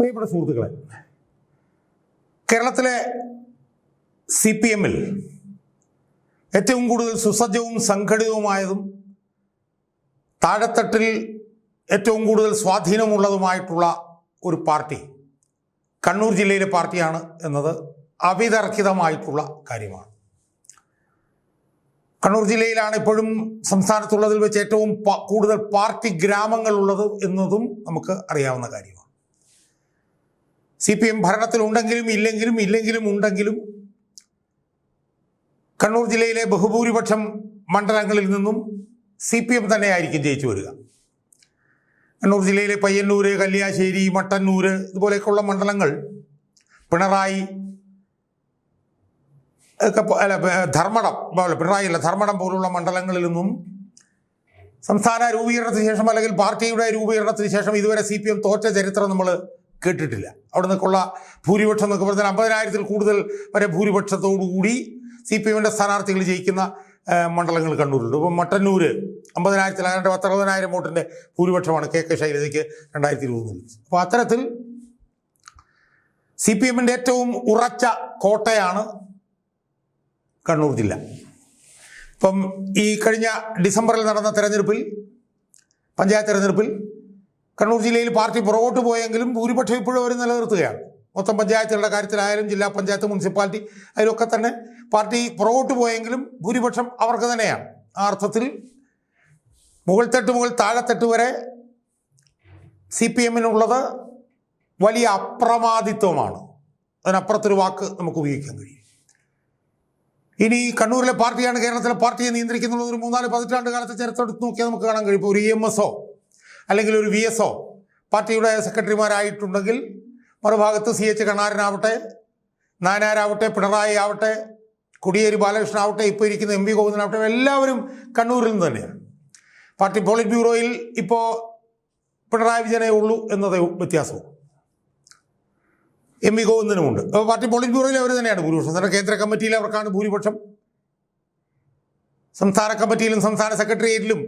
പ്രിയപ്പെട്ട സുഹൃത്തുക്കളെ, കേരളത്തിലെ CPM-ൽ ഏറ്റവും കൂടുതൽ സുസജ്ജവും സംഘടിതവുമായതും താഴെത്തട്ടിൽ ഏറ്റവും കൂടുതൽ സ്വാധീനമുള്ളതുമായിട്ടുള്ള ഒരു പാർട്ടി കണ്ണൂർ ജില്ലയിലെ പാർട്ടിയാണ് എന്നത് അവിതർക്കിതമായിട്ടുള്ള കാര്യമാണ്. കണ്ണൂർ ജില്ലയിലാണ് ഇപ്പോഴും സംസ്ഥാനത്തുള്ളതിൽ വെച്ച് ഏറ്റവും കൂടുതൽ പാർട്ടി ഗ്രാമങ്ങളുള്ളത് എന്നതും നമുക്ക് അറിയാവുന്ന കാര്യമാണ്. CPM ഭരണത്തിലുണ്ടെങ്കിലും ഇല്ലെങ്കിലും കണ്ണൂർ ജില്ലയിലെ ബഹുഭൂരിപക്ഷം മണ്ഡലങ്ങളിൽ നിന്നും CPM തന്നെയായിരിക്കും ജയിച്ചു വരിക. കണ്ണൂർ ജില്ലയിലെ പയ്യന്നൂർ, കല്യാശ്ശേരി, മട്ടന്നൂർ ഇതുപോലെയൊക്കെയുള്ള മണ്ഡലങ്ങൾ പിണറായി ധർമ്മടം പോലുള്ള മണ്ഡലങ്ങളിൽ നിന്നും സംസ്ഥാന രൂപീകരണത്തിന് ശേഷം അല്ലെങ്കിൽ പാർട്ടിയുടെ രൂപീകരണത്തിന് ശേഷം ഇതുവരെ CPM തോറ്റ ചരിത്രം നമ്മൾ കേട്ടിട്ടില്ല. അവിടെ നിന്നൊക്കെയുള്ള ഭൂരിപക്ഷം എന്നൊക്കെ പറഞ്ഞാൽ 50,000-ൽ കൂടുതൽ വരെ ഭൂരിപക്ഷത്തോടുകൂടി CPM-ന്റെ സ്ഥാനാർത്ഥികൾ ജയിക്കുന്ന മണ്ഡലങ്ങൾ കണ്ണൂരുണ്ട്. ഇപ്പം മട്ടന്നൂർ 50,000-ൽ 60,000 വോട്ടിൻ്റെ ഭൂരിപക്ഷമാണ് KK ശൈലജയ്ക്ക് 2020. അപ്പോൾ അത്തരത്തിൽ CPM-ന്റെ ഏറ്റവും ഉറച്ച കോട്ടയാണ് കണ്ണൂർ ജില്ല. ഇപ്പം ഈ കഴിഞ്ഞ ഡിസംബറിൽ നടന്ന പഞ്ചായത്ത് തെരഞ്ഞെടുപ്പിൽ കണ്ണൂർ ജില്ലയിൽ പാർട്ടി പുറകോട്ട് പോയെങ്കിലും ഭൂരിപക്ഷം ഇപ്പോഴും അവർ നിലനിർത്തുകയാണ്. മൊത്തം പഞ്ചായത്തുകളുടെ കാര്യത്തിലായാലും ജില്ലാ പഞ്ചായത്ത്, മുനിസിപ്പാലിറ്റി അതിലൊക്കെ തന്നെ പാർട്ടി പുറകോട്ട് പോയെങ്കിലും ഭൂരിപക്ഷം അവർക്ക് തന്നെയാണ്. ആ അർത്ഥത്തിൽ മുകൾ താഴെത്തട്ട് വരെ CPM-നുള്ളത് വലിയ അപ്രമാദിത്വമാണ്. അതിനപ്പുറത്തൊരു വാക്ക് നമുക്ക് ഉപയോഗിക്കാൻ കഴിയും. ഇനി കണ്ണൂരിലെ പാർട്ടിയാണ് കേരളത്തിലെ പാർട്ടിയെ നിയന്ത്രിക്കുന്നുള്ള ഒരു 3-4 പതിറ്റാണ്ട് കാലത്തെ ചരിത്രം എടുത്ത് നോക്കിയാൽ നമുക്ക് കാണാൻ കഴിയും. ഇപ്പോൾ ഒരു EMS-ഓ അല്ലെങ്കിൽ ഒരു VS-ഓ പാർട്ടിയുടെ സെക്രട്ടറിമാരായിട്ടുണ്ടെങ്കിൽ മറുഭാഗത്ത് CH കണാരനാവട്ടെ, നായനാരാവട്ടെ, പിണറായി ആവട്ടെ, കോടിയേരി ബാലകൃഷ്ണൻ ആവട്ടെ, ഇപ്പോൾ ഇരിക്കുന്ന MV ഗോവിന്ദനാവട്ടെ, എല്ലാവരും കണ്ണൂരിൽ നിന്ന് തന്നെയാണ്. പാർട്ടി പോളിറ്റ് ബ്യൂറോയിൽ ഇപ്പോൾ പിണറായി വിജയനേ ഉള്ളൂ എന്നത് വ്യത്യാസവും MV ഗോവിന്ദനുമുണ്ട്. അപ്പോൾ പാർട്ടി പോളിറ്റ് ബ്യൂറോയിൽ അവർ തന്നെയാണ് ഭൂരിപക്ഷം. കേന്ദ്ര കമ്മിറ്റിയിൽ അവർക്കാണ് ഭൂരിപക്ഷം. സംസ്ഥാന കമ്മിറ്റിയിലും സംസ്ഥാന സെക്രട്ടേറിയറ്റിലും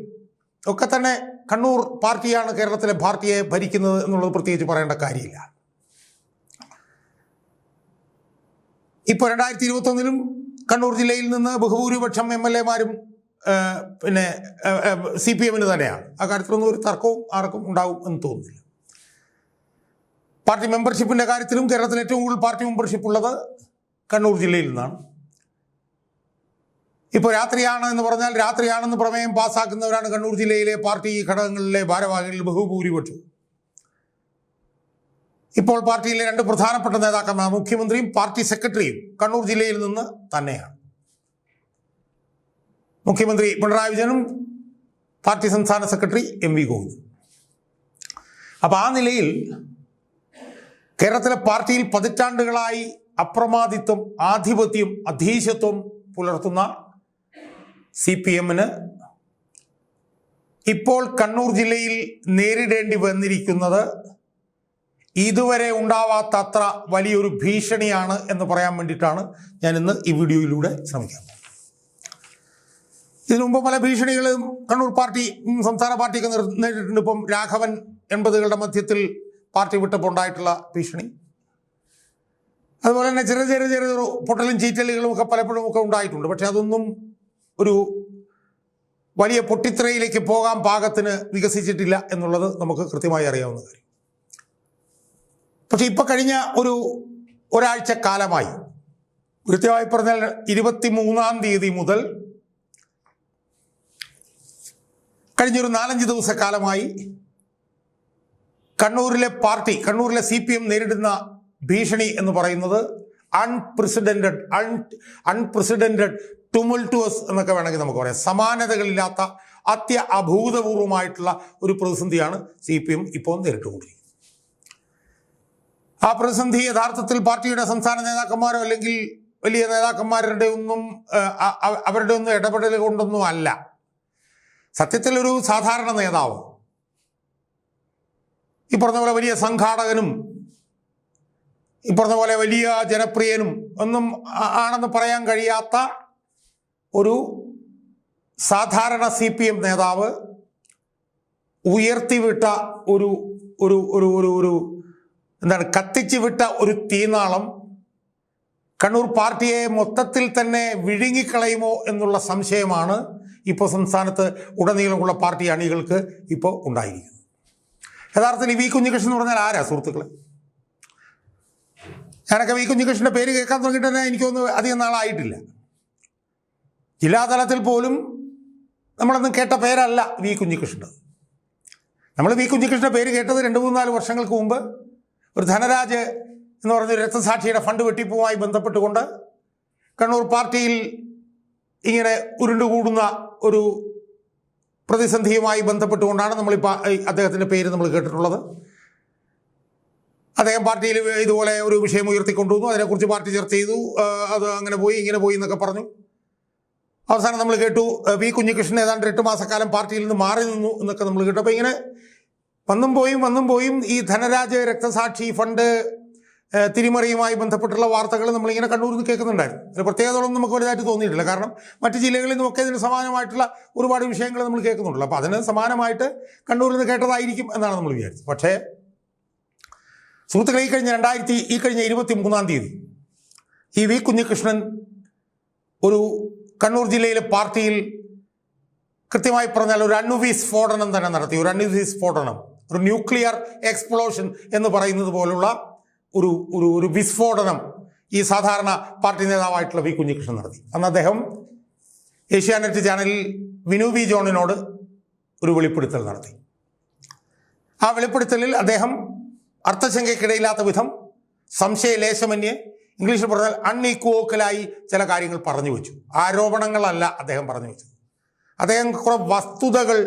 ഒക്കെ തന്നെ കണ്ണൂർ പാർട്ടിയാണ് കേരളത്തിലെ പാർട്ടിയെ ഭരിക്കുന്നത് എന്നുള്ളത് പ്രത്യേകിച്ച് പറയേണ്ട കാര്യമില്ല. ഇപ്പോൾ 2021-ലും കണ്ണൂർ ജില്ലയിൽ നിന്ന് ബഹുഭൂരിപക്ഷം MLA-മാരും പിന്നെ CPM-ന് തന്നെയാണ്. ആ കാര്യത്തിലൊന്നും ഒരു തർക്കവും ആർക്കും ഉണ്ടാവും എന്ന് തോന്നുന്നില്ല. പാർട്ടി മെമ്പർഷിപ്പിൻ്റെ കാര്യത്തിലും കേരളത്തിൽ ഏറ്റവും കൂടുതൽ പാർട്ടി മെമ്പർഷിപ്പ് ഉള്ളത് കണ്ണൂർ ജില്ലയിൽ നിന്നാണ്. ഇപ്പോൾ രാത്രിയാണെന്ന് പ്രമേയം പാസ്സാക്കുന്നവരാണ് കണ്ണൂർ ജില്ലയിലെ പാർട്ടി ഘടകങ്ങളിലെ ഭാരവാഹികളിൽ ബഹുഭൂരിപക്ഷം. ഇപ്പോൾ പാർട്ടിയിലെ 2 പ്രധാനപ്പെട്ട നേതാക്കന്മാർ, മുഖ്യമന്ത്രിയും പാർട്ടി സെക്രട്ടറിയും കണ്ണൂർ ജില്ലയിൽ നിന്ന് തന്നെയാണ്. മുഖ്യമന്ത്രി പിണറായി വിജയനും പാർട്ടി സംസ്ഥാന സെക്രട്ടറി MV ഗോവിന്ദൻ. അപ്പോൾ ആ നിലയിൽ കേരളത്തിലെ പാർട്ടിയിൽ പതിറ്റാണ്ടുകളായി അപ്രമാദിത്വം, ആധിപത്യം, അധീശത്വം പുലർത്തുന്ന CPM-ന് ഇപ്പോൾ കണ്ണൂർ ജില്ലയിൽ നേരിടേണ്ടി വന്നിരിക്കുന്നത് ഇതുവരെ ഉണ്ടാവാത്ത അത്ര വലിയൊരു ഭീഷണിയാണ് എന്ന് പറയാൻ വേണ്ടിയിട്ടാണ് ഞാൻ ഇന്ന് ഈ വീഡിയോയിലൂടെ ശ്രമിക്കുന്നത്. ഇതിനു മുമ്പ് പല ഭീഷണികളും കണ്ണൂർ പാർട്ടി, സംസ്ഥാന പാർട്ടിയൊക്കെ നേരിട്ടിട്ടുണ്ട്. ഇപ്പം രാഘവൻ 80-കളുടെ മധ്യത്തിൽ പാർട്ടി വിട്ടപ്പോൾ ഉണ്ടായിട്ടുള്ള ഭീഷണി, അതുപോലെ തന്നെ ചെറിയ പൊട്ടലും ചീറ്റലുകളും ഒക്കെ പലപ്പോഴും ഒക്കെ ഉണ്ടായിട്ടുണ്ട്. പക്ഷെ അതൊന്നും ഒരു വലിയ പൊട്ടിത്തെറിയിലേക്ക് പോകാൻ പാകത്തിന് വികസിച്ചിട്ടില്ല എന്നുള്ളത് നമുക്ക് കൃത്യമായി അറിയാവുന്ന കാര്യം. പക്ഷെ ഇപ്പം കഴിഞ്ഞ ഒരാഴ്ച കാലമായി, കൃത്യമായി പറഞ്ഞാൽ 23-ാം തീയതി മുതൽ കഴിഞ്ഞൊരു 4-5 ദിവസക്കാലമായി കണ്ണൂരിലെ CPM നേരിടുന്ന ഭീഷണി എന്ന് പറയുന്നത് അൺപ്രസിഡന്റഡ് ടുമുൾട്ടുവസ് എന്നൊക്കെ വേണമെങ്കിൽ നമുക്ക് പറയാം. സമാനതകളില്ലാത്ത അഭൂതപൂർവമായിട്ടുള്ള ഒരു പ്രതിസന്ധിയാണ് CPM ഇപ്പോൾ നേരിട്ടുകൊണ്ടിരിക്കുന്നത്. ആ പ്രതിസന്ധി യഥാർത്ഥത്തിൽ പാർട്ടിയുടെ സംസ്ഥാന നേതാക്കന്മാരോ അല്ലെങ്കിൽ വലിയ നേതാക്കന്മാരുടെ അവരുടെ ഒന്നും ഇടപെടൽ കൊണ്ടൊന്നും അല്ല. സത്യത്തിൽ ഒരു സാധാരണ നേതാവ്, ഈ പറഞ്ഞ പോലെ വലിയ സംഘാടകനും ഈ പറഞ്ഞ പോലെ വലിയ ജനപ്രിയനും ഒന്നും ആണെന്ന് പറയാൻ കഴിയാത്ത ഒരു സാധാരണ CPM നേതാവ് ഉയർത്തിവിട്ട ഒരു ഒരു ഒരു ഒരു ഒരു കത്തിച്ചു വിട്ട ഒരു തീനാളം കണ്ണൂർ പാർട്ടിയെ മൊത്തത്തിൽ തന്നെ വിഴുങ്ങിക്കളയുമോ എന്നുള്ള സംശയമാണ് ഇപ്പോൾ സംസ്ഥാനത്ത് ഉടനീളമുള്ള പാർട്ടി അണികൾക്ക് ഇപ്പോൾ ഉണ്ടായിരിക്കുന്നത്. യഥാർത്ഥത്തിൽ വി കുഞ്ഞികൃഷ്ണൻ എന്ന് പറഞ്ഞാൽ ആരാ സുഹൃത്തുക്കളെ? ഞാനൊക്കെ വി കുഞ്ഞികൃഷ്ണൻ്റെ പേര് കേൾക്കാൻ തുടങ്ങിയിട്ട് തന്നെ എനിക്കൊന്നും അധികം നാളായിട്ടില്ല. ജില്ലാതലത്തിൽ പോലും നമ്മളൊന്നും കേട്ട പേരല്ല വി കുഞ്ഞികൃഷ്ണൻ. നമ്മൾ വി കുഞ്ഞികൃഷ്ണൻ്റെ പേര് കേട്ടത് 2-3-4 വർഷങ്ങൾക്ക് മുമ്പ് ഒരു ധനരാജ് എന്ന് പറഞ്ഞൊരു രക്തസാക്ഷിയുടെ ഫണ്ട് വെട്ടിപ്പുമായി ബന്ധപ്പെട്ടുകൊണ്ട് കണ്ണൂർ പാർട്ടിയിൽ ഇങ്ങനെ ഉരുണ്ടുകൂടുന്ന ഒരു പ്രതിസന്ധിയുമായി ബന്ധപ്പെട്ടുകൊണ്ടാണ് നമ്മളിപ്പോൾ അദ്ദേഹത്തിൻ്റെ പേര് നമ്മൾ കേട്ടിട്ടുള്ളത്. അദ്ദേഹം പാർട്ടിയിൽ ഇതുപോലെ ഒരു വിഷയം ഉയർത്തിക്കൊണ്ടുവന്നു, അതിനെക്കുറിച്ച് പാർട്ടി ചർച്ച ചെയ്തു, അത് അങ്ങനെ പോയി ഇങ്ങനെ പോയി എന്നൊക്കെ പറഞ്ഞു. അവസാനം നമ്മൾ കേട്ടു വി കുഞ്ഞികൃഷ്ണൻ ഏതാണ്ട് 8 മാസക്കാലം പാർട്ടിയിൽ നിന്ന് മാറി നിന്നു എന്നൊക്കെ നമ്മൾ കേട്ടു. അപ്പോൾ ഇങ്ങനെ വന്നും പോയും ഈ ധനരാജ് രക്തസാക്ഷി ഫണ്ട് തിരിമറിയുമായി ബന്ധപ്പെട്ടുള്ള വാർത്തകൾ നമ്മളിങ്ങനെ കണ്ണൂരിൽ നിന്ന് കേൾക്കുന്നുണ്ടായിരുന്നു. ഒരു പ്രത്യേകതകളൊന്നും നമുക്ക് വലുതായിട്ട് തോന്നിയിട്ടില്ല. കാരണം മറ്റ് ജില്ലകളിൽ നിന്നൊക്കെ ഇതിന് സമാനമായിട്ടുള്ള ഒരുപാട് വിഷയങ്ങൾ നമ്മൾ കേൾക്കുന്നുണ്ടല്ലോ. അപ്പോൾ അതിന് സമാനമായിട്ട് കണ്ണൂരിൽ നിന്ന് കേട്ടതായിരിക്കും എന്നാണ് നമ്മൾ വിചാരിച്ചത്. പക്ഷേ സുഹൃത്തുക്കളെ, ഈ കഴിഞ്ഞ 23-ാം തീയതി ഈ വി കുഞ്ഞികൃഷ്ണൻ ഒരു കണ്ണൂർ ജില്ലയിലെ പാർട്ടിയിൽ കൃത്യമായി പറഞ്ഞാൽ ഒരു അണുവി സ്ഫോടനം തന്നെ നടത്തി. ഒരു അണുവി സ്ഫോടനം, ഒരു ന്യൂക്ലിയർ എക്സ്പ്ലോഷൻ എന്ന് പറയുന്നത് പോലുള്ള ഒരു വിസ്ഫോടനം ഈ സാധാരണ പാർട്ടി നേതാവായിട്ടുള്ള വി കുഞ്ഞികൃഷ്ണൻ നടത്തി. അന്ന് അദ്ദേഹം ഏഷ്യാനെറ്റ് ചാനലിൽ വിനു വി ജോണിനോട് ഒരു വെളിപ്പെടുത്തൽ നടത്തി. ആ വെളിപ്പെടുത്തലിൽ അദ്ദേഹം അർത്ഥശങ്കയ്ക്കിടയില്ലാത്ത വിധം സംശയലേശമന്യേ, ഇംഗ്ലീഷിൽ പറഞ്ഞാൽ അൺഈക്വോക്കലായി ചില കാര്യങ്ങൾ പറഞ്ഞു വെച്ചു. ആരോപണങ്ങളല്ല അദ്ദേഹം പറഞ്ഞു വെച്ചത്. അദ്ദേഹം കുറെ വസ്തുതകൾ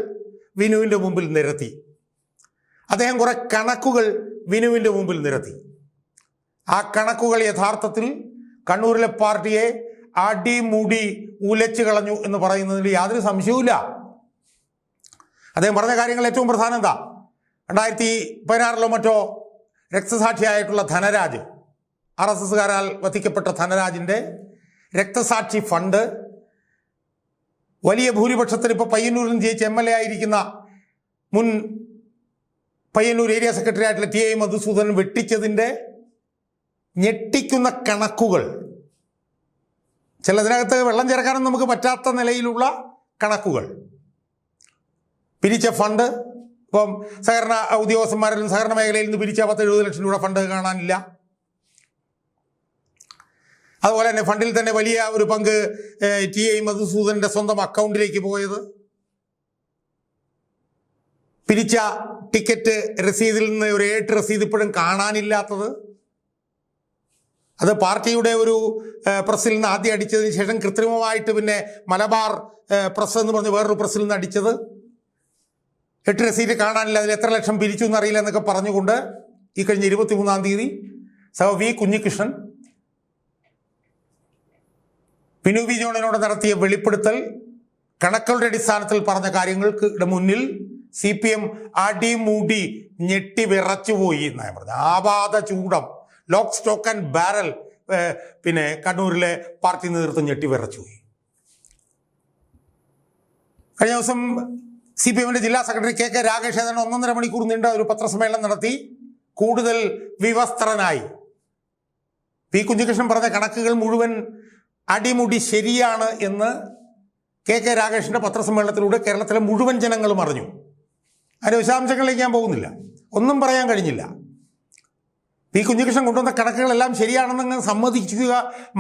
വിനുവിൻ്റെ മുമ്പിൽ നിരത്തി. അദ്ദേഹം കുറെ കണക്കുകൾ വിനുവിൻ്റെ മുമ്പിൽ നിരത്തി. ആ കണക്കുകൾ യഥാർത്ഥത്തിൽ കണ്ണൂരിലെ പാർട്ടിയെ അടിമുടി ഉലച്ചു കളഞ്ഞു എന്ന് പറയുന്നതിൽ യാതൊരു സംശയവുമില്ല. അദ്ദേഹം പറഞ്ഞ കാര്യങ്ങൾ ഏറ്റവും പ്രധാനം എന്താ? 2016 മറ്റോ രക്തസാക്ഷിയായിട്ടുള്ള ധനരാജ്, RSSകാരാൽ വധിക്കപ്പെട്ട ധനരാജിൻ്റെ രക്തസാക്ഷി ഫണ്ട് വലിയ ഭൂരിപക്ഷത്തിൽ ഇപ്പോൾ പയ്യന്നൂരിൽ ജയിച്ച MLA ആയിരിക്കുന്ന മുൻ പയ്യന്നൂർ ഏരിയ സെക്രട്ടറി ആയിട്ടുള്ള TI മധുസൂദനൻ വെട്ടിച്ചതിൻ്റെ ഞെട്ടിക്കുന്ന കണക്കുകൾ, ചിലതിനകത്ത് വെള്ളം ചേർക്കാനും നമുക്ക് പറ്റാത്ത നിലയിലുള്ള കണക്കുകൾ. പിരിച്ച ഫണ്ട് ഇപ്പം സഹകരണ ഉദ്യോഗസ്ഥന്മാരിലും സഹകരണ മേഖലയിൽ നിന്ന് പിരിച്ച 10-70 ലക്ഷം രൂപ ഫണ്ട് കാണാനില്ല. അതുപോലെ തന്നെ ഫണ്ടിൽ തന്നെ വലിയ ഒരു പങ്ക് TI മധുസൂദനൻ്റെ സ്വന്തം അക്കൗണ്ടിലേക്ക് പോയത്. പിരിച്ച ടിക്കറ്റ് രസീതിൽ നിന്ന് ഒരു 8 രസീത് ഇപ്പോഴും കാണാനില്ലാത്തത്. അത് പാർട്ടിയുടെ ഒരു പ്രസ്സിൽ നിന്ന് ആദ്യം അടിച്ചതിന് ശേഷം കൃത്രിമമായിട്ട് പിന്നെ മലബാർ പ്രസ് എന്ന് പറഞ്ഞ് വേറൊരു പ്രസ്സിൽ നിന്ന് അടിച്ചത്. 8 രസീത് കാണാനില്ല, അതിൽ എത്ര ലക്ഷം പിരിച്ചു എന്നറിയില്ല എന്നൊക്കെ പറഞ്ഞുകൊണ്ട് ഈ കഴിഞ്ഞ 23-ാം തീയതി വി കുഞ്ഞികൃഷ്ണൻ വിനു വി ജോണിനോട് നടത്തിയ വെളിപ്പെടുത്തൽ കണക്കുകളുടെ അടിസ്ഥാനത്തിൽ പറഞ്ഞ കാര്യങ്ങൾക്ക് മുന്നിൽ CPM അടിമുടി ഞെട്ടി വിറച്ചുപോയി എന്നാണ് പറഞ്ഞത്. ആപാത ചൂടം, ലോക്ക് സ്റ്റോക്ക് ആൻഡ് ബാരൽ പിന്നെ കണ്ണൂരിലെ പാർട്ടി നേതൃത്വം ഞെട്ടി വിറച്ചുപോയി. കഴിഞ്ഞ ദിവസം CPMന്റെ ജില്ലാ സെക്രട്ടറി KK രാഗേഷ് ഏതാണ്ട് 1.5 മണിക്കൂർ നീണ്ട ഒരു പത്രസമ്മേളനം നടത്തി കൂടുതൽ വിവസ്ത്രനായി. പി കുഞ്ഞികൃഷ്ണൻ പറഞ്ഞ കണക്കുകൾ മുഴുവൻ അടിമുടി ശരിയാണ് എന്ന് KK രാഗേഷിന്റെ പത്രസമ്മേളനത്തിലൂടെ കേരളത്തിലെ മുഴുവൻ ജനങ്ങളും അറിഞ്ഞു. അതിന്റെ വിശദാംശങ്ങളിലേക്ക് ഞാൻ പോകുന്നില്ല, ഒന്നും പറയാൻ കഴിഞ്ഞില്ല. പി കുഞ്ഞികൃഷ്ണൻ കൊണ്ടുവന്ന കണക്കുകളെല്ലാം ശരിയാണെന്ന് സമ്മതിക്കുക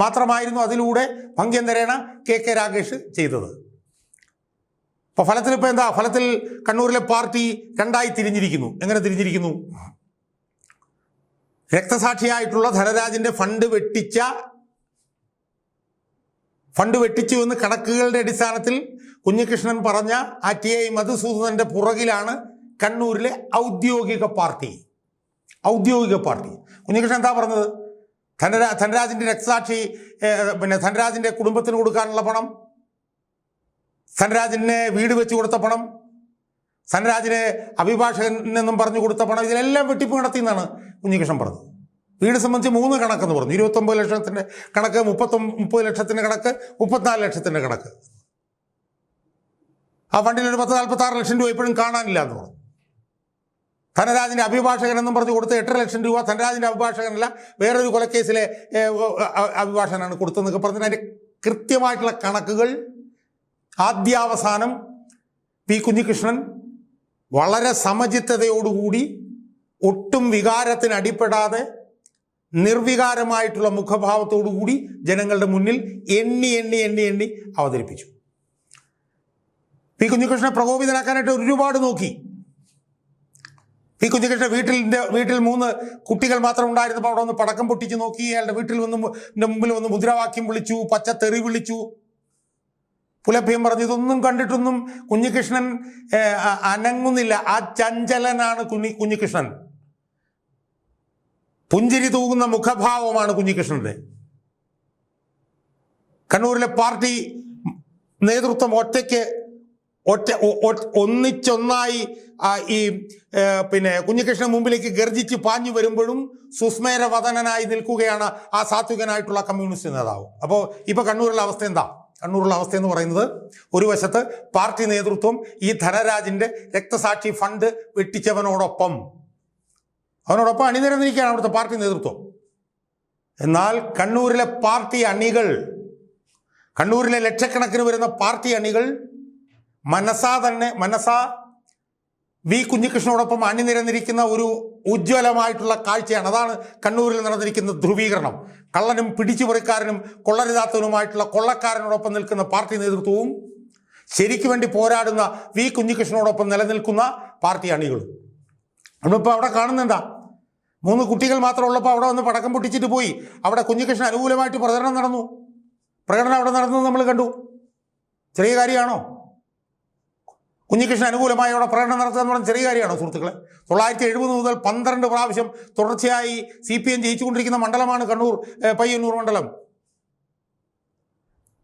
മാത്രമായിരുന്നു അതിലൂടെ ഭംഗ്യന്തരേണ KK രാഗേഷ് ചെയ്തത്. അപ്പോൾ ഫലത്തിൽ ഇപ്പോൾ എന്താ? ഫലത്തിൽ കണ്ണൂരിലെ പാർട്ടി രണ്ടായി തിരിഞ്ഞിരിക്കുന്നു. എങ്ങനെ തിരിഞ്ഞിരിക്കുന്നു? രക്തസാക്ഷിയായിട്ടുള്ള ധനരാജിന്റെ ഫണ്ട് വെട്ടിച്ചു എന്ന് കണക്കുകളുടെ അടിസ്ഥാനത്തിൽ കുഞ്ഞികൃഷ്ണൻ പറഞ്ഞ ആ TI മധുസൂദനന്റെ പുറകിലാണ് കണ്ണൂരിലെ ഔദ്യോഗിക പാർട്ടി. കുഞ്ഞികൃഷ്ണൻ എന്താ പറഞ്ഞത്? ധനരാജിന്റെ രക്തസാക്ഷി പിന്നെ ധനരാജിന്റെ കുടുംബത്തിന് കൊടുക്കാനുള്ള പണം, ധനരാജിന് വീട് വെച്ച് കൊടുത്ത പണം, ധനരാജിന് അഭിഭാഷകൻ എന്നും പറഞ്ഞു കൊടുത്ത പണം, ഇതിലെല്ലാം വെട്ടിപ്പ് നടത്തി എന്നാണ് കുഞ്ഞികൃഷ്ണൻ പറഞ്ഞത്. വീട് സംബന്ധിച്ച് 3 കണക്കെന്ന് പറഞ്ഞു. 29 ലക്ഷത്തിൻ്റെ കണക്ക്, 30 ലക്ഷത്തിൻ്റെ കണക്ക്, 34 ലക്ഷത്തിൻ്റെ കണക്ക്. ആ ഫണ്ടിൽ ഒരു 10-46 ലക്ഷം രൂപ ഇപ്പോഴും കാണാനില്ല എന്ന് പറഞ്ഞു. ധനരാജിൻ്റെ അഭിഭാഷകൻ എന്നും പറഞ്ഞ് കൊടുത്ത് 8 ലക്ഷം രൂപ ധനരാജിൻ്റെ അഭിഭാഷകനല്ല, വേറൊരു കൊലക്കേസിലെ അഭിഭാഷകനാണ് കൊടുത്തതെന്നൊക്കെ പറഞ്ഞിട്ട് അതിൻ്റെ കൃത്യമായിട്ടുള്ള കണക്കുകൾ ആദ്യാവസാനം പി കുഞ്ഞികൃഷ്ണൻ വളരെ സമചിത്തതയോടുകൂടി ഒട്ടും വികാരത്തിന് അടിപ്പെടാതെ നിർവികാരമായിട്ടുള്ള മുഖഭാവത്തോടുകൂടി ജനങ്ങളുടെ മുന്നിൽ എണ്ണി എണ്ണി എണ്ണി എണ്ണി അവതരിപ്പിച്ചു. പി കുഞ്ഞികൃഷ്ണനെ പ്രകോപിതനാക്കാനായിട്ട് ഒരുപാട് നോക്കി. പി കുഞ്ഞികൃഷ്ണൻ വീട്ടിൽ 3 കുട്ടികൾ മാത്രം ഉണ്ടായിരുന്നപ്പോൾ അവിടെ വന്ന് പടക്കം പൊട്ടിച്ച് നോക്കി. അയാളുടെ വീട്ടിൽ മുമ്പിൽ വന്ന് മുദ്രാവാക്യം വിളിച്ചു, പച്ചത്തെറി വിളിച്ചു, പുലഭ്യം പറഞ്ഞു. ഇതൊന്നും കണ്ടിട്ടൊന്നും കുഞ്ഞികൃഷ്ണൻ അനങ്ങുന്നില്ല. ആ ചഞ്ചലനാണ് കുഞ്ഞികൃഷ്ണൻ. പുഞ്ചിരി തൂകുന്ന മുഖഭാവമാണ് കുഞ്ഞികൃഷ്ണന്റെ. കണ്ണൂരിലെ പാർട്ടി നേതൃത്വം ഒന്നിച്ചൊന്നായി ഈ കുഞ്ഞികൃഷ്ണൻ മുമ്പിലേക്ക് ഗർജിച്ച് പാഞ്ഞു വരുമ്പോഴും സുസ്മേരവദനായി നിൽക്കുകയാണ് ആ സാത്വികനായിട്ടുള്ള കമ്മ്യൂണിസ്റ്റ് നേതാവ്. അപ്പോൾ ഇപ്പൊ കണ്ണൂരിലെ അവസ്ഥ എന്താ? കണ്ണൂരിലെ അവസ്ഥ എന്ന് പറയുന്നത്, ഒരു വശത്ത് പാർട്ടി നേതൃത്വം ഈ ധനരാജിന്റെ രക്തസാക്ഷി ഫണ്ട് വെട്ടിച്ചവനോടൊപ്പം അണിനിരന്നിരിക്കുകയാണ് അവിടുത്തെ പാർട്ടി നേതൃത്വം. എന്നാൽ കണ്ണൂരിലെ പാർട്ടി അണികൾ, കണ്ണൂരിലെ ലക്ഷക്കണക്കിന് വരുന്ന പാർട്ടി അണികൾ മനസ്സാ വി കുഞ്ഞികൃഷ്ണനോടൊപ്പം അണിനിരന്നിരിക്കുന്ന ഒരു ഉജ്ജ്വലമായിട്ടുള്ള കാഴ്ചയാണ്. അതാണ് കണ്ണൂരിൽ നടന്നിരിക്കുന്ന ധ്രുവീകരണം. കള്ളനും പിടിച്ചുപറിക്കാരനും കൊള്ളരുതാത്തവനുമായിട്ടുള്ള കൊള്ളക്കാരനോടൊപ്പം നിൽക്കുന്ന പാർട്ടി നേതൃത്വവും ശരിക്കു വേണ്ടി പോരാടുന്ന വി കുഞ്ഞികൃഷ്ണനോടൊപ്പം നിലനിൽക്കുന്ന പാർട്ടി അണികളും. നമ്മളിപ്പോൾ അവിടെ കാണുന്നെന്താ? 3 കുട്ടികൾ മാത്രം ഉള്ളപ്പോൾ അവിടെ വന്ന് പടക്കം പൊട്ടിച്ചിട്ട് പോയി. അവിടെ കുഞ്ഞികൃഷ്ണൻ അനുകൂലമായിട്ട് പ്രകടനം അവിടെ നടന്നത് നമ്മൾ കണ്ടു. ചെറിയ കാര്യമാണോ? കുഞ്ഞികൃഷ്ണൻ അനുകൂലമായി അവിടെ പ്രകടനം നടത്തുക എന്ന് പറഞ്ഞാൽ ചെറിയ കാര്യമാണോ സുഹൃത്തുക്കളെ? 970 മുതൽ 12 പ്രാവശ്യം തുടർച്ചയായി CPM ജയിച്ചുകൊണ്ടിരിക്കുന്ന മണ്ഡലമാണ് കണ്ണൂർ പയ്യന്നൂർ മണ്ഡലം.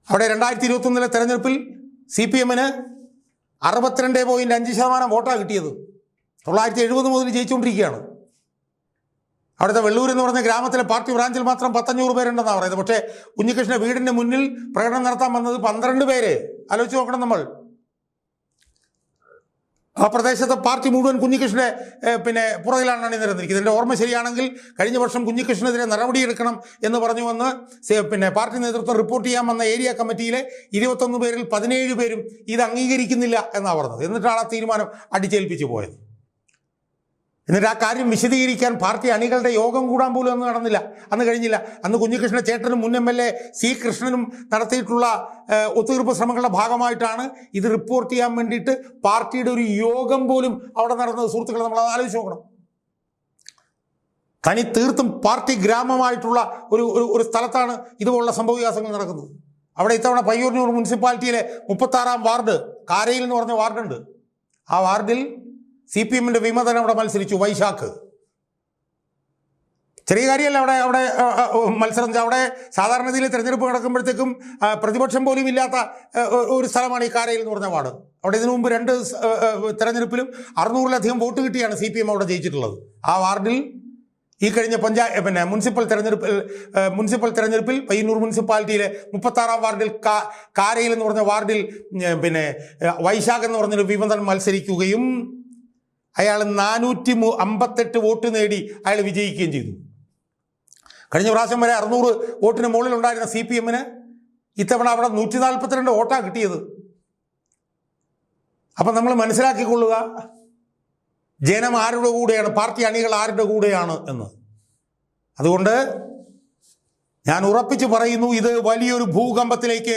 അവിടെ 2021 തെരഞ്ഞെടുപ്പിൽ CPMന് 62.5% വോട്ടാണ് കിട്ടിയത്. 970 മുതൽ ജയിച്ചുകൊണ്ടിരിക്കുകയാണ്. അവിടുത്തെ വെള്ളൂർ എന്ന് പറഞ്ഞ ഗ്രാമത്തിലെ പാർട്ടി ബ്രാഞ്ചിൽ മാത്രം 500 പേരുണ്ടെന്നാണ് പറയുന്നത്. പക്ഷേ കുഞ്ഞികൃഷ്ണൻ വീടിൻ്റെ മുന്നിൽ പ്രകടനം നടത്താൻ വന്നത് 12 പേര്. ആലോചിച്ച് നോക്കണം നമ്മൾ. ആ പ്രദേശത്തെ പാർട്ടി മുഴുവൻ കുഞ്ഞികൃഷ്ണനെ പുറകിലാണ് അണിനിരന്നിരിക്കുന്നത്. എൻ്റെ ഓർമ്മ ശരിയാണെങ്കിൽ കഴിഞ്ഞ വർഷം കുഞ്ഞികൃഷ്ണനെതിരെ നടപടിയെടുക്കണം എന്ന് പറഞ്ഞു വന്ന് പാർട്ടി നേതൃത്വം റിപ്പോർട്ട് ചെയ്യാൻ വന്ന ഏരിയ കമ്മിറ്റിയിലെ 21 പേരിൽ 17 പേരും ഇത് അംഗീകരിക്കുന്നില്ല എന്നാണ് പറഞ്ഞത്. എന്നിട്ടാണ് ആ തീരുമാനം അടിച്ചേൽപ്പിച്ചു പോയത്. എന്നിട്ട് ആ കാര്യം വിശദീകരിക്കാൻ പാർട്ടി അണികളുടെ യോഗം കൂടാൻ പോലും അന്ന് കഴിഞ്ഞില്ല. അന്ന് കുഞ്ഞികൃഷ്ണ ചേട്ടനും മുൻ MLA C കൃഷ്ണനും നടത്തിയിട്ടുള്ള ഒത്തുതീർപ്പ് ശ്രമങ്ങളുടെ ഭാഗമായിട്ടാണ് ഇത് റിപ്പോർട്ട് ചെയ്യാൻ വേണ്ടിയിട്ട് പാർട്ടിയുടെ ഒരു യോഗം പോലും അവിടെ നടന്നത്. സുഹൃത്തുക്കളെ, നമ്മൾ ആലോചിച്ച് നോക്കണം. തനി തീർത്തും പാർട്ടി ഗ്രാമമായിട്ടുള്ള ഒരു സ്ഥലത്താണ് ഇതുപോലുള്ള സംഭവവികാസങ്ങൾ നടക്കുന്നത്. അവിടെ ഇത്തവണ പയ്യൂർന്നൂർ മുനിസിപ്പാലിറ്റിയിലെ 36-ാം വാർഡ് കാരയിൽ എന്ന് പറഞ്ഞ വാർഡുണ്ട്. ആ വാർഡിൽ CPMന്റെ വിമതൻ അവിടെ മത്സരിച്ചു, വൈശാഖ്. ചെറിയ കാര്യമല്ല അവിടെ മത്സരം. അവിടെ സാധാരണ രീതിയിൽ തിരഞ്ഞെടുപ്പ് നടക്കുമ്പോഴത്തേക്കും പ്രതിപക്ഷം പോലും ഇല്ലാത്ത ഒരു സ്ഥലമാണ് ഈ കാരയിൽ എന്ന് പറഞ്ഞ വാർഡ്. അവിടെ ഇതിനു മുമ്പ് 2 തെരഞ്ഞെടുപ്പിലും 600-ലധികം വോട്ട് കിട്ടിയാണ് CPM അവിടെ ജയിച്ചിട്ടുള്ളത്. ആ വാർഡിൽ ഈ കഴിഞ്ഞ മുനിസിപ്പൽ തെരഞ്ഞെടുപ്പിൽ പയ്യന്നൂർ മുനിസിപ്പാലിറ്റിയിലെ 36-ാം വാർഡിൽ കാരയിൽ എന്ന് പറഞ്ഞ വാർഡിൽ വൈശാഖ് എന്ന് പറഞ്ഞൊരു വിമതൻ മത്സരിക്കുകയും അയാൾ 458 വോട്ട് നേടി അയാൾ വിജയിക്കുകയും ചെയ്തു. കഴിഞ്ഞ പ്രാവശ്യം വരെ 600 വോട്ടിന് മുകളിലുണ്ടായിരുന്ന CPMന് ഇത്തവണ അവിടെ 142 വോട്ടാണ് കിട്ടിയത്. അപ്പം നമ്മൾ മനസ്സിലാക്കിക്കൊള്ളുക, ജനം ആരുടെ കൂടെയാണ്, പാർട്ടി അണികൾ ആരുടെ കൂടെയാണ് എന്ന്. അതുകൊണ്ട് ഞാൻ ഉറപ്പിച്ച് പറയുന്നു, ഇത് വലിയൊരു ഭൂകമ്പത്തിലേക്ക്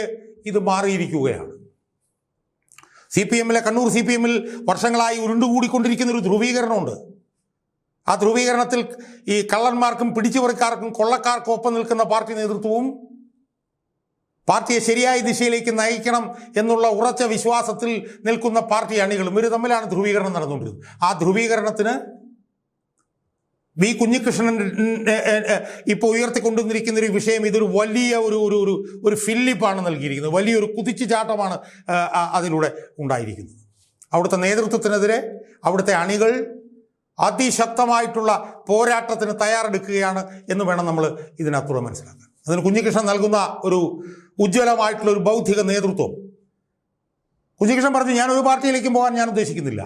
ഇത് മാറിയിരിക്കുകയാണ്. കണ്ണൂർ CPMൽ വർഷങ്ങളായി ഉരുണ്ടുകൂടിക്കൊണ്ടിരിക്കുന്ന ഒരു ധ്രുവീകരണമുണ്ട്. ആ ധ്രുവീകരണത്തിൽ ഈ കള്ളന്മാർക്കും പിടിച്ചുപറിക്കാർക്കും കൊള്ളക്കാർക്കും ഒപ്പം നിൽക്കുന്ന പാർട്ടി നേതൃത്വവും പാർട്ടിയെ ശരിയായ ദിശയിലേക്ക് നയിക്കണം എന്നുള്ള ഉറച്ച വിശ്വാസത്തിൽ നിൽക്കുന്ന പാർട്ടി അണികളും ഇവർ തമ്മിലാണ് ധ്രുവീകരണം നടന്നുകൊണ്ടിരുന്നത്. ആ ധ്രുവീകരണത്തിന് വി കുഞ്ഞികൃഷ്ണൻ ഇപ്പോൾ ഉയർത്തിക്കൊണ്ടുവന്നിരിക്കുന്ന ഒരു വിഷയം, ഇതൊരു വലിയ ഒരു ഫില്ലിപ്പാണ് നൽകിയിരിക്കുന്നത്. വലിയൊരു കുതിച്ചുചാട്ടമാണ് അതിലൂടെ ഉണ്ടായിരിക്കുന്നത്. അവിടുത്തെ നേതൃത്വത്തിനെതിരെ അവിടുത്തെ അണികൾ അതിശക്തമായിട്ടുള്ള പോരാട്ടത്തിന് തയ്യാറെടുക്കുകയാണ് എന്ന് വേണം നമ്മൾ ഇതിനകത്തൂടെ മനസ്സിലാക്കാൻ. അതിന് കുഞ്ഞികൃഷ്ണൻ നൽകുന്ന ഒരു ഉജ്ജ്വലമായിട്ടുള്ള ഒരു ബൗദ്ധിക നേതൃത്വം. കുഞ്ഞികൃഷ്ണൻ പറഞ്ഞു, ഞാനൊരു പാർട്ടിയിലേക്കും പോകാൻ ഞാൻ ഉദ്ദേശിക്കുന്നില്ല.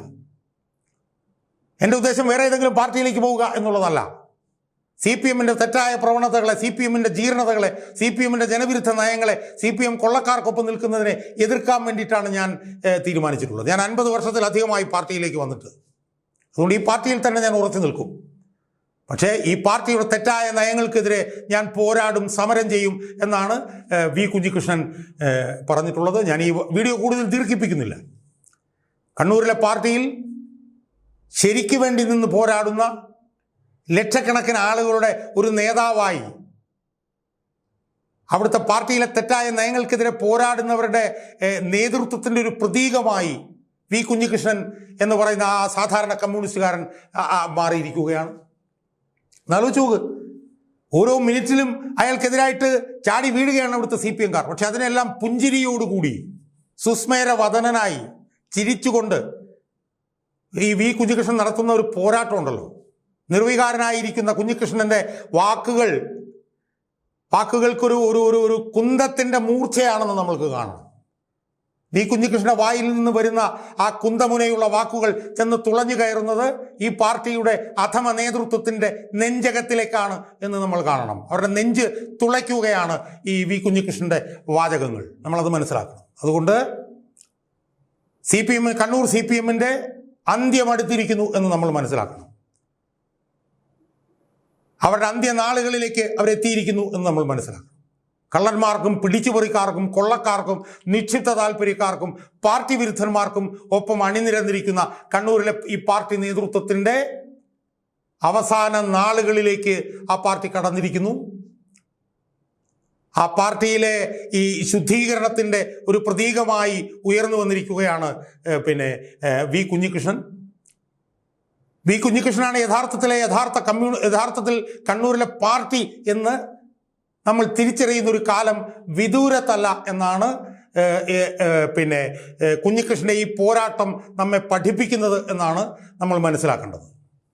എൻ്റെ ഉദ്ദേശം വേറെ ഏതെങ്കിലും പാർട്ടിയിലേക്ക് പോവുക എന്നുള്ളതല്ല. CPM-ൻ്റെ തെറ്റായ പ്രവണതകളെ, CPM-ൻ്റെ ജീർണതകളെ, CPM-ൻ്റെ ജനവിരുദ്ധ നയങ്ങളെ, CPM കൊള്ളക്കാർക്കൊപ്പം നിൽക്കുന്നതിനെ എതിർക്കാൻ വേണ്ടിയിട്ടാണ് ഞാൻ തീരുമാനിച്ചിട്ടുള്ളത്. ഞാൻ 50 വർഷത്തിലധികമായി പാർട്ടിയിലേക്ക് വന്നിട്ട്, അതുകൊണ്ട് ഈ പാർട്ടിയിൽ തന്നെ ഞാൻ ഉറച്ചു നിൽക്കും. പക്ഷേ ഈ പാർട്ടിയുടെ തെറ്റായ നയങ്ങൾക്കെതിരെ ഞാൻ പോരാടും, സമരം ചെയ്യും എന്നാണ് വി കുഞ്ഞികൃഷ്ണൻ പറഞ്ഞിട്ടുള്ളത്. ഞാൻ ഈ വീഡിയോ കൂടുതൽ ദീർഘിപ്പിക്കുന്നില്ല. കണ്ണൂരിലെ പാർട്ടിയിൽ ശരിക്കു വേണ്ടി നിന്ന് പോരാടുന്ന ലക്ഷക്കണക്കിന് ആളുകളുടെ ഒരു നേതാവായി, അവിടുത്തെ പാർട്ടിയിലെ തെറ്റായ നയങ്ങൾക്കെതിരെ പോരാടുന്നവരുടെ നേതൃത്വത്തിൻ്റെ ഒരു പ്രതീകമായി വി കുഞ്ഞികൃഷ്ണൻ എന്ന് പറയുന്ന ആ സാധാരണ കമ്മ്യൂണിസ്റ്റുകാരൻ മാറിയിരിക്കുകയാണ്. എന്നാലോചിച്ച് നോക്ക്, ഓരോ മിനിറ്റിലും അയാൾക്കെതിരായിട്ട് ചാടി വീഴുകയാണ് അവിടുത്തെ CPM-കാർ. പക്ഷെ അതിനെല്ലാം പുഞ്ചിരിയോടുകൂടി സുസ്മേരവദനായി ചിരിച്ചുകൊണ്ട് ഈ വി കുഞ്ഞികൃഷ്ണൻ നടത്തുന്ന ഒരു പോരാട്ടം ഉണ്ടല്ലോ. നിർവികാരനായിരിക്കുന്ന കുഞ്ഞികൃഷ്ണൻ്റെ വാക്കുകൾക്കൊരു ഒരു ഒരു കുന്തത്തിൻ്റെ മൂർച്ചയാണെന്ന് നമ്മൾക്ക് കാണണം. വി കുഞ്ഞികൃഷ്ണ വായിൽ നിന്ന് വരുന്ന ആ കുന്തമുനയുള്ള വാക്കുകൾ ചെന്ന് തുളഞ്ഞു കയറുന്നത് ഈ പാർട്ടിയുടെ അധമ നേതൃത്വത്തിൻ്റെ നെഞ്ചകത്തിലേക്കാണ് എന്ന് നമ്മൾ കാണണം. അവരുടെ നെഞ്ച് തുളയ്ക്കുകയാണ് ഈ വി കുഞ്ഞികൃഷ്ണൻ്റെ വാചകങ്ങൾ. നമ്മളത് മനസ്സിലാക്കണം. അതുകൊണ്ട് കണ്ണൂർ CPM-ൻ്റെ അന്ത്യം അടുത്തിരിക്കുന്നു എന്ന് നമ്മൾ മനസ്സിലാക്കണം. അവരുടെ അന്ത്യനാളുകളിലേക്ക് അവരെത്തിയിരിക്കുന്നു എന്ന് നമ്മൾ മനസ്സിലാക്കണം. കള്ളന്മാർക്കും പിടിച്ചുപറിക്കാർക്കും കൊള്ളക്കാർക്കും നിക്ഷിപ്ത താല്പര്യക്കാർക്കും പാർട്ടി വിരുദ്ധന്മാർക്കും ഒപ്പം അണിനിരന്നിരിക്കുന്ന കണ്ണൂരിലെ ഈ പാർട്ടി നേതൃത്വത്തിൻ്റെ അവസാന നാളുകളിലേക്ക് ആ പാർട്ടി കടന്നിരിക്കുന്നു. ആ പാർട്ടിയിലെ ഈ ശുദ്ധീകരണത്തിൻ്റെ ഒരു പ്രതീകമായി ഉയർന്നു വന്നിരിക്കുകയാണ് വി കുഞ്ഞികൃഷ്ണൻ. വി കുഞ്ഞികൃഷ്ണനാണ് യഥാർത്ഥത്തിൽ കണ്ണൂരിലെ പാർട്ടി എന്ന് നമ്മൾ തിരിച്ചറിയുന്ന ഒരു കാലം വിദൂരത്തല്ല എന്നാണ് കുഞ്ഞികൃഷ്ണൻ്റെ ഈ പോരാട്ടം നമ്മെ പഠിപ്പിക്കുന്നത് എന്നാണ് നമ്മൾ മനസ്സിലാക്കേണ്ടത്.